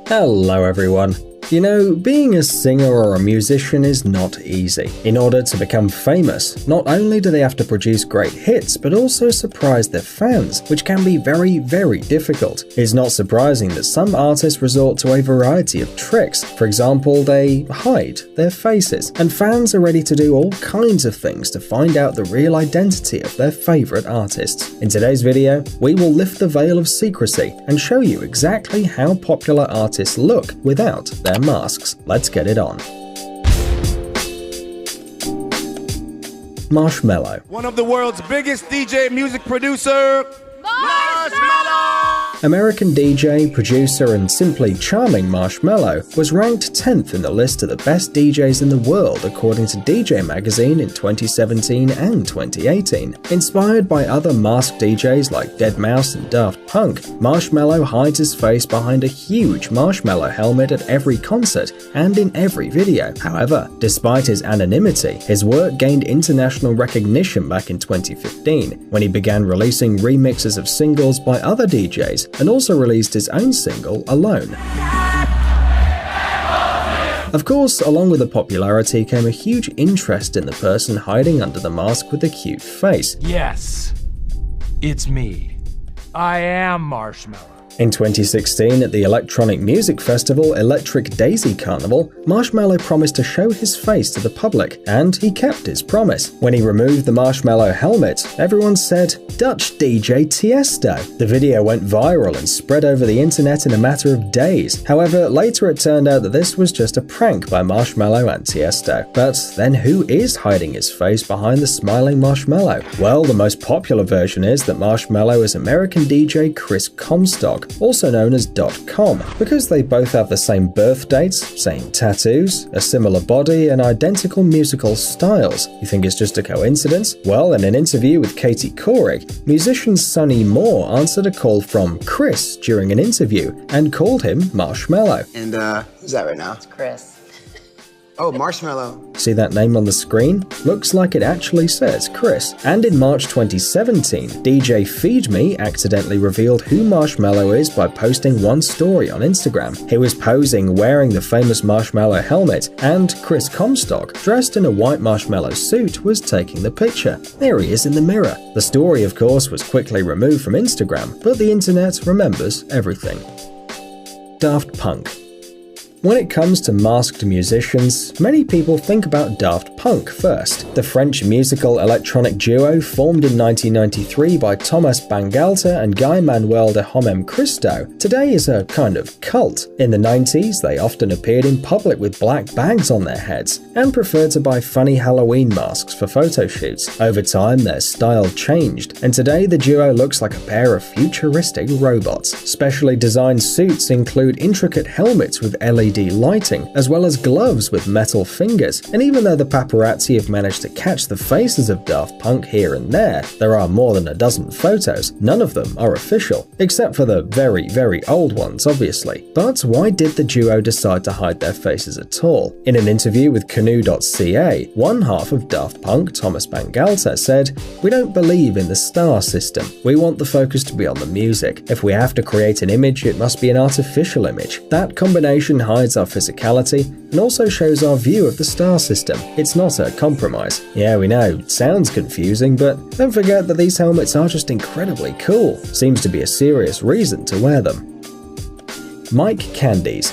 Hello everyone. You know, being a singer or a musician is not easy. In order to become famous, not only do they have to produce great hits, but also surprise their fans, which can be very, very difficult. It's not surprising that some artists resort to a variety of tricks. For example, they hide their faces, and fans are ready to do all kinds of things to find out the real identity of their favorite artists. In today's video, we will lift the veil of secrecy and show you exactly how popular artists look without their masks. Let's get it on. Marshmello. One of the world's biggest DJ music producer, Marshmello! American DJ, producer, and simply charming Marshmello was ranked 10th in the list of the best DJs in the world according to DJ Magazine in 2017 and 2018. Inspired by other masked DJs like deadmau5 and Daft Punk, Marshmello hides his face behind a huge marshmallow helmet at every concert and in every video. However, despite his anonymity, his work gained international recognition back in 2015 when he began releasing remixes of singles by other DJs and also released his own single, Alone. Of course, along with the popularity came a huge interest in the person hiding under the mask with the cute face. Yes, it's me. I am Marshmello. In 2016, at the electronic music festival Electric Daisy Carnival, Marshmello promised to show his face to the public, and he kept his promise. When he removed the marshmallow helmet, everyone said, "Dutch DJ Tiesto." The video went viral and spread over the internet in a matter of days. However, later it turned out that this was just a prank by Marshmello and Tiesto. But then who is hiding his face behind the smiling Marshmello? Well, the most popular version is that Marshmello is American DJ Chris Comstock, also known as .com, because they both have the same birth dates, same tattoos, a similar body, and identical musical styles. You think it's just a coincidence? Well, in an interview with Katie Couric, musician Sonny Moore answered a call from Chris during an interview and called him Marshmello. And who's that right now? It's Chris. Oh, Marshmello. See that name on the screen? Looks like it actually says Chris. And in March 2017, DJ Feed Me accidentally revealed who Marshmello is by posting one story on Instagram. He was posing wearing the famous marshmallow helmet, and Chris Comstock, dressed in a white marshmallow suit, was taking the picture. There he is in the mirror. The story, of course, was quickly removed from Instagram, but the internet remembers everything. Daft Punk. When it comes to masked musicians, many people think about Daft Punk first. The French musical electronic duo formed in 1993 by Thomas Bangalter and Guy Manuel de Homem Christo today is a kind of cult. In the 90s, they often appeared in public with black bags on their heads and preferred to buy funny Halloween masks for photo shoots. Over time, their style changed, and today the duo looks like a pair of futuristic robots. Specially designed suits include intricate helmets with LED lighting, as well as gloves with metal fingers. And even though the paparazzi have managed to catch the faces of Daft Punk here and there are more than a dozen photos. None of them are official, except for the very, very old ones, obviously. But why did the duo decide to hide their faces at all? In an interview with Canoe.ca, one half of Daft Punk, Thomas Bangalter, said, "We don't believe in the star system. We want the focus to be on the music. If we have to create an image, it must be an artificial image. That combination hides our physicality and also shows our view of the star system. It's not a compromise." Yeah, we know, it sounds confusing, but don't forget that these helmets are just incredibly cool. Seems to be a serious reason to wear them. Mike Candies.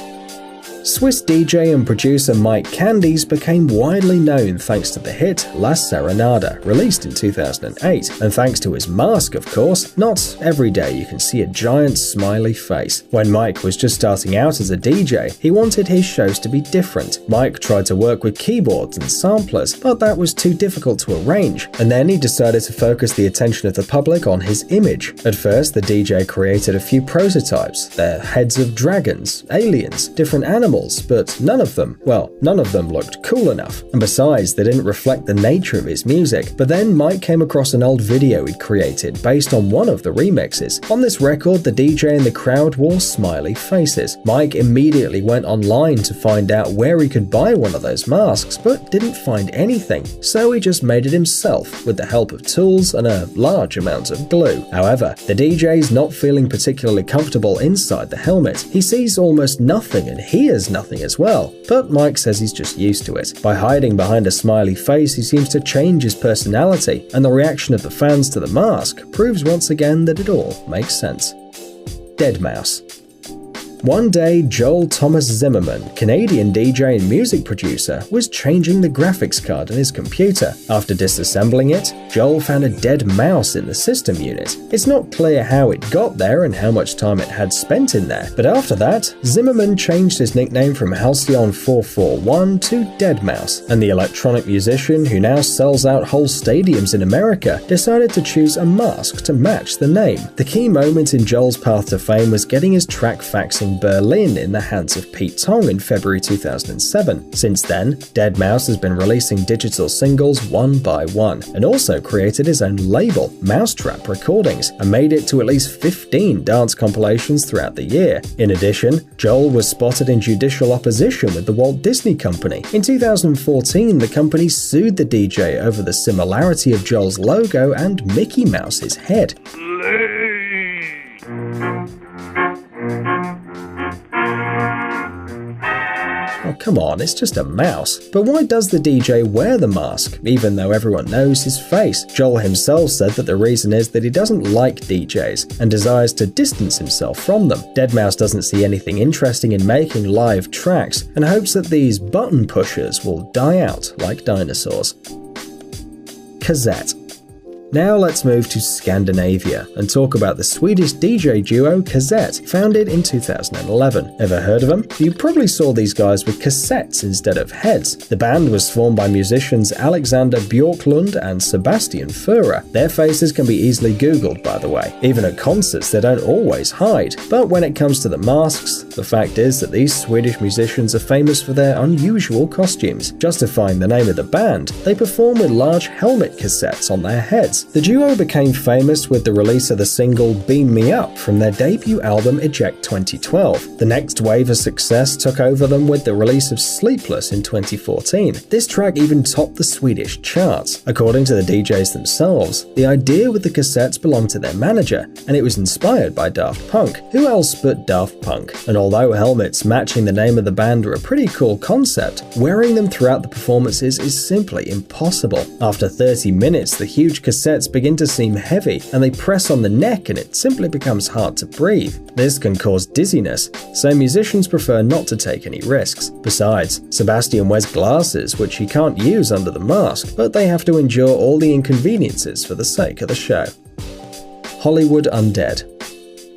Swiss DJ and producer Mike Candies became widely known thanks to the hit La Serenada, released in 2008. And thanks to his mask, of course, not every day you can see a giant smiley face. When Mike was just starting out as a DJ, he wanted his shows to be different. Mike tried to work with keyboards and samplers, but that was too difficult to arrange. And then he decided to focus the attention of the public on his image. At first, the DJ created a few prototypes. They're heads of dragons, aliens, different animals, animals, but none of them looked cool enough. And besides, they didn't reflect the nature of his music. But then Mike came across an old video he'd created based on one of the remixes. On this record, the DJ and the crowd wore smiley faces. Mike immediately went online to find out where he could buy one of those masks, but didn't find anything, so he just made it himself with the help of tools and a large amount of glue. However, the DJ's not feeling particularly comfortable inside the helmet. He sees almost nothing and hears nothing as well, but Mike says he's just used to it. By hiding behind a smiley face, he seems to change his personality, and the reaction of the fans to the mask proves once again that it all makes sense. Deadmau5. One day, Joel Thomas Zimmerman, Canadian DJ and music producer, was changing the graphics card in his computer. After disassembling it, Joel found a dead mouse in the system unit. It's not clear how it got there and how much time it had spent in there, but after that, Zimmerman changed his nickname from Halcyon 441 to Deadmau5, and the electronic musician, who now sells out whole stadiums in America, decided to choose a mask to match the name. The key moment in Joel's path to fame was getting his track Faxing Berlin in the hands of Pete Tong in February 2007. Since then, Deadmau5 has been releasing digital singles one by one, and also created his own label, Mousetrap Recordings, and made it to at least 15 dance compilations throughout the year. In addition, Joel was spotted in judicial opposition with the Walt Disney Company. In 2014, the company sued the DJ over the similarity of Joel's logo and Mickey Mouse's head. Oh, come on, it's just a mouse. But why does the DJ wear the mask, even though everyone knows his face? Joel himself said that the reason is that he doesn't like DJs and desires to distance himself from them. Deadmau5 doesn't see anything interesting in making live tracks and hopes that these button pushers will die out like dinosaurs. Cassette. Now let's move to Scandinavia and talk about the Swedish DJ duo Cassette, founded in 2011. Ever heard of them? You probably saw these guys with cassettes instead of heads. The band was formed by musicians Alexander Björklund and Sebastian Fura. Their faces can be easily googled, by the way. Even at concerts, they don't always hide. But when it comes to the masks, the fact is that these Swedish musicians are famous for their unusual costumes. Justifying the name of the band, they perform with large helmet cassettes on their heads. The duo became famous with the release of the single Beam Me Up from their debut album Eject 2012. The next wave of success took over them with the release of Sleepless in 2014. This track even topped the Swedish charts. According to the DJs themselves, the idea with the cassettes belonged to their manager, and it was inspired by Daft Punk. Who else but Daft Punk? And although helmets matching the name of the band are a pretty cool concept, wearing them throughout the performances is simply impossible. After 30 minutes, the huge cassettes begin to seem heavy, and they press on the neck and it simply becomes hard to breathe. This can cause dizziness, so musicians prefer not to take any risks. Besides, Sebastian wears glasses which he can't use under the mask, but they have to endure all the inconveniences for the sake of the show. Hollywood Undead.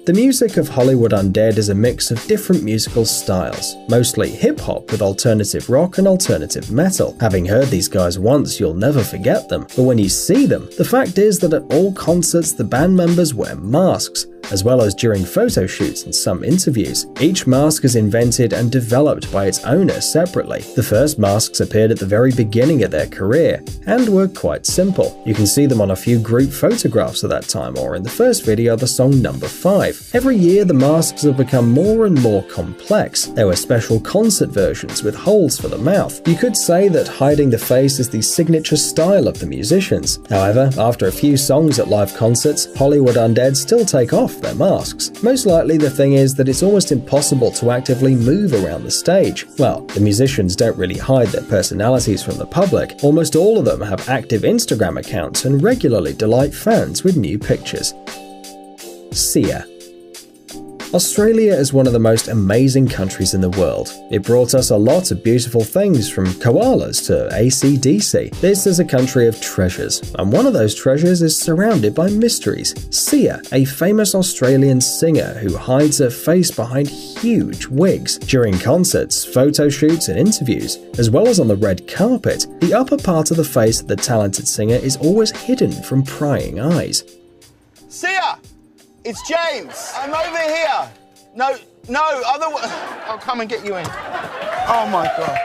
The music of Hollywood Undead is a mix of different musical styles, mostly hip-hop with alternative rock and alternative metal. Having heard these guys once, you'll never forget them, but when you see them, the fact is that at all concerts the band members wear masks, as well as during photo shoots and some interviews. Each mask is invented and developed by its owner separately. The first masks appeared at the very beginning of their career, and were quite simple. You can see them on a few group photographs of that time, or in the first video of the song Number 5. Every year the masks have become more and more complex. There were special concert versions with holes for the mouth. You could say that hiding the face is the signature style of the musicians. However, after a few songs at live concerts, Hollywood Undead still take off their masks. Most likely the thing is that it's almost impossible to actively move around the stage. Well, the musicians don't really hide their personalities from the public. Almost all of them have active Instagram accounts and regularly delight fans with new pictures. Sia. Australia is one of the most amazing countries in the world. It brought us a lot of beautiful things, from koalas to AC/DC. This is a country of treasures, and one of those treasures is surrounded by mysteries. Sia, a famous Australian singer who hides her face behind huge wigs. During concerts, photo shoots and interviews, as well as on the red carpet, the upper part of the face of the talented singer is always hidden from prying eyes. Sia! It's James. I'm over here. No, No, I'll come and get you in. Oh my God.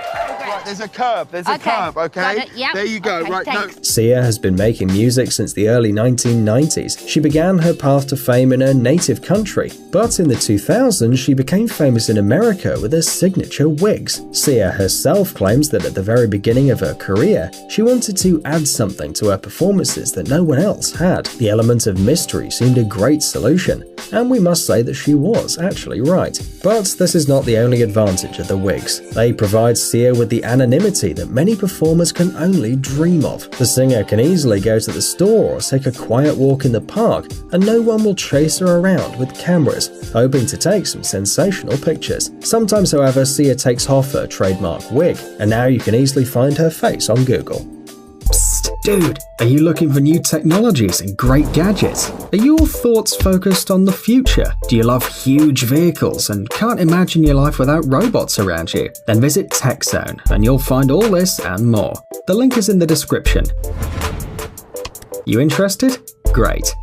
Right, there's a curb, okay? Yep. There you go, Okay, right, thanks. no. Sia has been making music since the early 1990s. She began her path to fame in her native country, but in the 2000s she became famous in America with her signature wigs. Sia herself claims that at the very beginning of her career, she wanted to add something to her performances that no one else had. The element of mystery seemed a great solution, and we must say that she was actually right. But this is not the only advantage of the wigs. They provide Sia with the anonymity that many performers can only dream of. The singer can easily go to the store or take a quiet walk in the park, and no one will chase her around with cameras, hoping to take some sensational pictures. Sometimes, however, Sia takes off her trademark wig, and now you can easily find her face on Google. Psst, dude, are you looking for new technologies and great gadgets? Are your thoughts focused on the future? Do you love huge vehicles and can't imagine your life without robots around you? Then visit TechZone and you'll find all this and more. The link is in the description. You interested? Great.